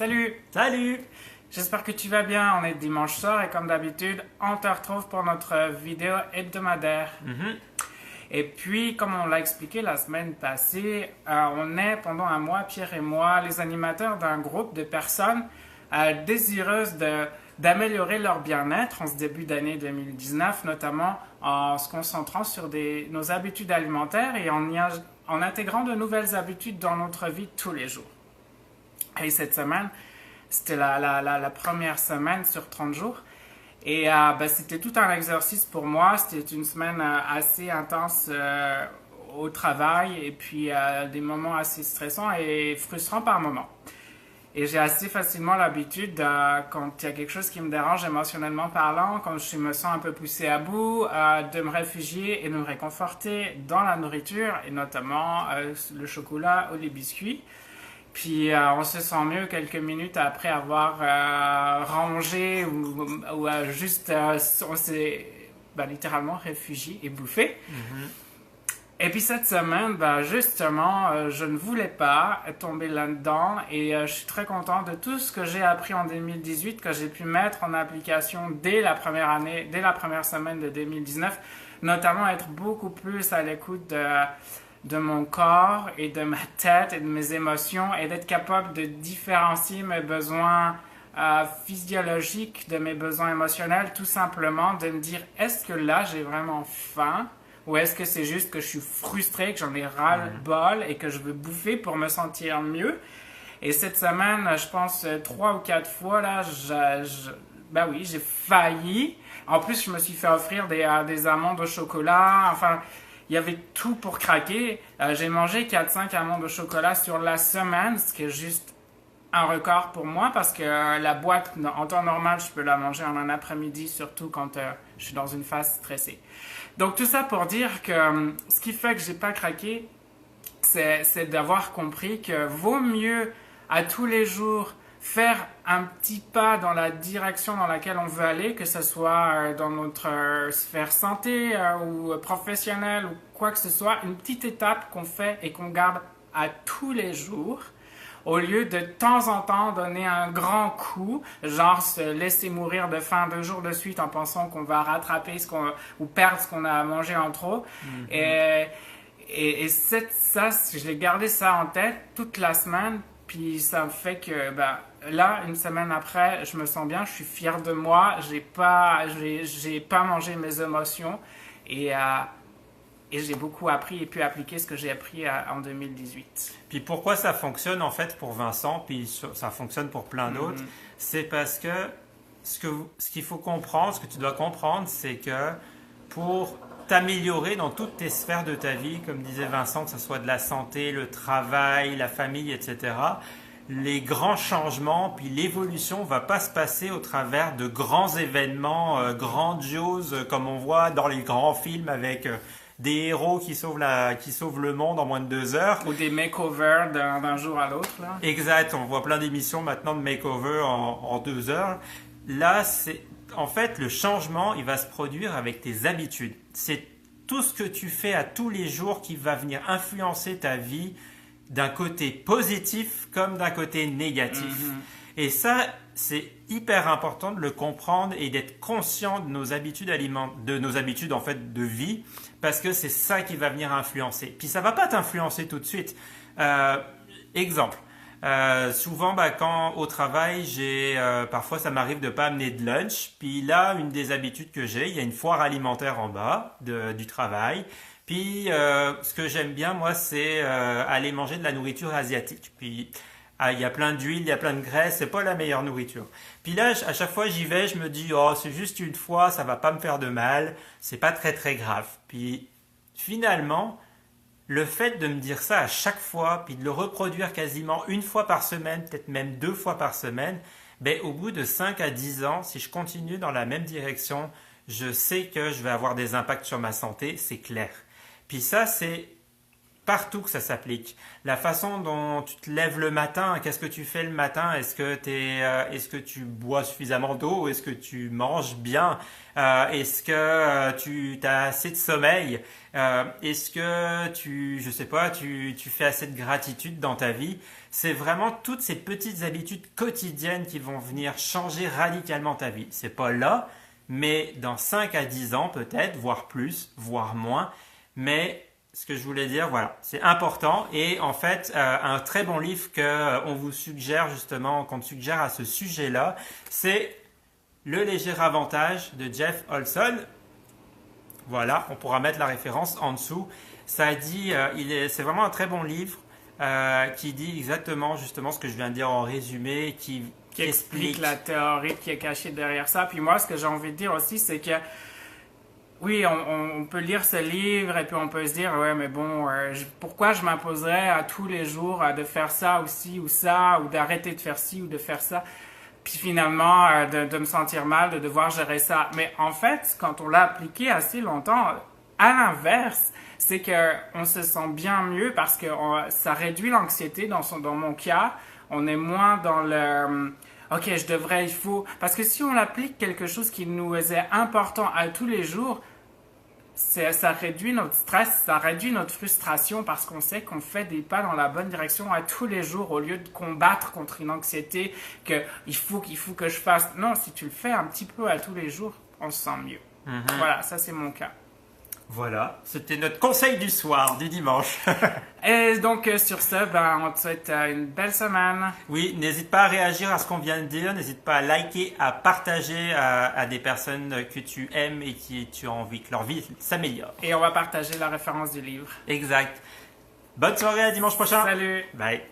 Salut! Salut! J'espère que tu vas bien. On est dimanche soir et comme d'habitude, on te retrouve pour notre vidéo hebdomadaire. Et puis, comme on l'a expliqué la semaine passée, on est pendant un mois, Pierre et moi, les animateurs d'un groupe de personnes désireuses d'améliorer leur bien-être en ce début d'année 2019, notamment en se concentrant sur nos habitudes alimentaires et en intégrant de nouvelles habitudes dans notre vie de tous les jours. Et cette semaine, c'était la première semaine sur 30 jours. Et c'était tout un exercice pour moi. C'était une semaine assez intense au travail et puis des moments assez stressants et frustrants par moments. Et j'ai assez facilement l'habitude, quand il y a quelque chose qui me dérange émotionnellement parlant, quand je me sens un peu poussé à bout, de me réfugier et de me réconforter dans la nourriture, et notamment le chocolat ou les biscuits. Puis on se sent mieux quelques minutes après avoir rangé ou juste on s'est littéralement réfugié et bouffé. Et puis cette semaine, justement, je ne voulais pas tomber là-dedans et je suis très content de tout ce que j'ai appris en 2018, que j'ai pu mettre en application dès la première année, dès la première semaine de 2019, notamment être beaucoup plus à l'écoute de mon corps et de ma tête et de mes émotions et d'être capable de différencier mes besoins physiologiques de mes besoins émotionnels, tout simplement de me dire est-ce que là j'ai vraiment faim ou est-ce que c'est juste que je suis frustré, que j'en ai ras-le-bol et que je veux bouffer pour me sentir mieux. Et cette semaine, je pense 3 ou 4 fois, là, j'ai failli. En plus, je me suis fait offrir des amandes au chocolat, enfin... Il y avait tout pour craquer. J'ai mangé 4-5 amandes au chocolat sur la semaine, ce qui est juste un record pour moi parce que la boîte, en temps normal, je peux la manger en un après-midi, surtout quand je suis dans une phase stressée. Donc tout ça pour dire que ce qui fait que j'ai pas craqué, c'est d'avoir compris que vaut mieux à tous les jours faire un petit pas dans la direction dans laquelle on veut aller, que ce soit dans notre sphère santé ou professionnelle ou quoi que ce soit, une petite étape qu'on fait et qu'on garde à tous les jours, au lieu de temps en temps donner un grand coup, genre se laisser mourir de faim 2 jours de suite en pensant qu'on va rattraper ou perdre ce qu'on a mangé en trop. Et ça, je l'ai gardé ça en tête toute la semaine. Puis ça me fait que là, une semaine après, je me sens bien, je suis fier de moi, j'ai pas mangé mes émotions et j'ai beaucoup appris et pu appliquer ce que j'ai appris en 2018. Puis pourquoi ça fonctionne en fait pour Vincent, puis ça fonctionne pour plein d'autres, c'est parce que ce qu'il faut comprendre, ce que tu dois comprendre, c'est que pour t'améliorer dans toutes tes sphères de ta vie, comme disait Vincent, que ce soit de la santé, le travail, la famille, etc., les grands changements, puis l'évolution ne va pas se passer au travers de grands événements grandioses, comme on voit dans les grands films avec des héros qui sauvent le monde en moins de 2 heures. Ou des makeovers d'un jour à l'autre. Là. Exact, on voit plein d'émissions maintenant de makeover en 2 heures. Là, en fait, le changement, il va se produire avec tes habitudes. C'est tout ce que tu fais à tous les jours qui va venir influencer ta vie d'un côté positif comme d'un côté négatif. Et ça, c'est hyper important de le comprendre et d'être conscient de nos habitudes en fait de vie, parce que c'est ça qui va venir influencer. Puis ça va pas t'influencer tout de suite. Exemple. Souvent, quand au travail, parfois ça m'arrive de pas amener de lunch. Puis là, une des habitudes que j'ai, il y a une foire alimentaire en bas du travail. Puis ce que j'aime bien, moi, c'est aller manger de la nourriture asiatique. Puis il y a plein d'huile, il y a plein de graisse, c'est pas la meilleure nourriture. Puis là, à chaque fois j'y vais, je me dis oh c'est juste une fois, ça va pas me faire de mal, c'est pas très très grave. Puis finalement, le fait de me dire ça à chaque fois, puis de le reproduire quasiment 1 fois par semaine, peut-être même 2 fois par semaine, au bout de 5 à 10 ans, si je continue dans la même direction, je sais que je vais avoir des impacts sur ma santé, c'est clair. Puis ça, c'est partout que ça s'applique. La façon dont tu te lèves le matin, qu'est-ce que tu fais le matin? Est-ce que tu bois suffisamment d'eau? Est-ce que tu manges bien? Est-ce que tu as assez de sommeil? Est-ce que je sais pas, tu fais assez de gratitude dans ta vie? C'est vraiment toutes ces petites habitudes quotidiennes qui vont venir changer radicalement ta vie. C'est pas là, mais dans 5 à 10 ans peut-être, voire plus, voire moins. Mais ce que je voulais dire, voilà, c'est important. Et en fait, un très bon livre qu'on vous suggère justement, qu'on te suggère à ce sujet-là, c'est Le léger avantage de Jeff Olson. Voilà, on pourra mettre la référence en dessous. Ça dit, c'est vraiment un très bon livre qui dit exactement justement ce que je viens de dire en résumé, qui explique la théorie qui est cachée derrière ça. Puis moi, ce que j'ai envie de dire aussi, c'est que oui, on peut lire ce livre et puis on peut se dire, ouais, mais bon, pourquoi je m'imposerais à tous les jours de faire ça aussi ou ça, ou d'arrêter de faire ci ou de faire ça, puis finalement de me sentir mal, de devoir gérer ça. Mais en fait, quand on l'a appliqué assez longtemps, à l'inverse, c'est qu'on se sent bien mieux parce que ça réduit l'anxiété dans mon cas. On est moins dans le OK, il faut. Parce que si on applique quelque chose qui nous est important à tous les jours, ça réduit notre stress, ça réduit notre frustration parce qu'on sait qu'on fait des pas dans la bonne direction à tous les jours au lieu de combattre contre une anxiété qu'il faut que je fasse. Non, si tu le fais un petit peu à tous les jours, on se sent mieux. Mm-hmm. Voilà, ça c'est mon cas. Voilà, c'était notre conseil du soir, du dimanche. Et donc, sur ce, on te souhaite une belle semaine. Oui, n'hésite pas à réagir à ce qu'on vient de dire. N'hésite pas à liker, à partager à des personnes que tu aimes et qui tu as envie que leur vie s'améliore. Et on va partager la référence du livre. Exact. Bonne soirée, à dimanche prochain. Salut. Bye.